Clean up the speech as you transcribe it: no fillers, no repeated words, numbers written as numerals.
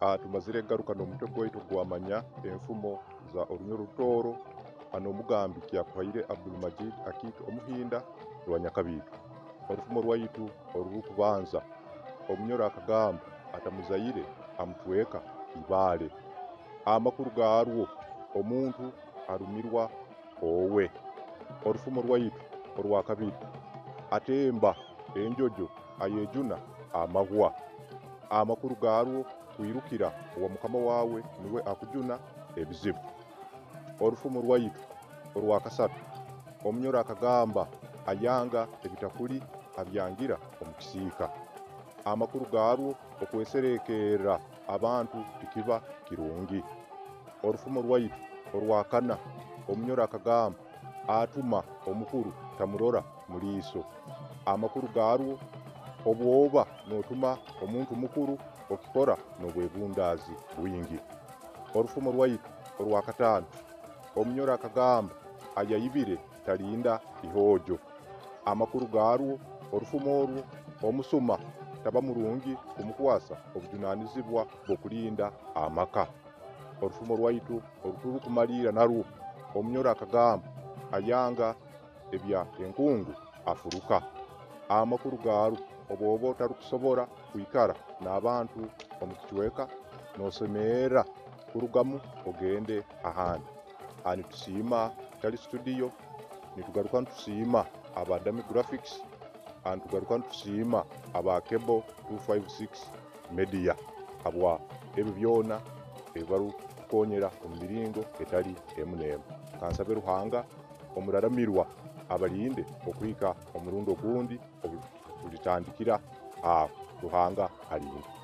tumazire garuka n'omutwe gwaitu gwamanya enfumo za Rutooro ano mugambi kyakuhaire Abdulmajid Akik omuhinda rwa Nyakabitu. Orufumo rwaitu orukubanza omunyoro akagamba atamuzaire amutweka ibale. Amakuru garwo omuntu arumirwa owe. Orufumo rwaitu orwakabiri atemba enjojo ayejuna amagwa. Amakuru garwo kwirukira uwa mukama wawe niwe akujuna ebizibu. Orufumo rwaitu orwakasatu omunyoro akagamba ayanga ebitakuli abyangira omukisiika. Amakuru garwo okweserekera abantu tikiba kirungi. Orufumo rwaitu orwakana omunyoro akagamba atuma omukuru tamurora muliiso. Amakuru garwo obwoba notuma omuntu mukuru okikora nobwebundazi bwingi. Orufumo rwaitu orwakatano omunyoro akagamba ayayibire talinda ihojo. Amakuru garwo orufumo orwo omusuma taba murungi kumukwasa obujunanizibwa bwokulinda amaka. Orufumo rwaitu oruturu kumalira narwo omunyoro akagamba ayanga ebya enkungu afuruka. Amakuru garwo obwoba otarukusobora kwikara n'abantu omukichweka nosemera kurugamu ogende ahandi. Ani tusima tali studio nitugaruka ntusima abadami graphics and tugaruka ntusima aba cable 256 media abwa ebyo byona ebaru konyera omumiringo etali emunemu. Kansabe Ruhanga omuraramirwa abalinde okwika omurundo gundi obutandikira Ruhanga alinde.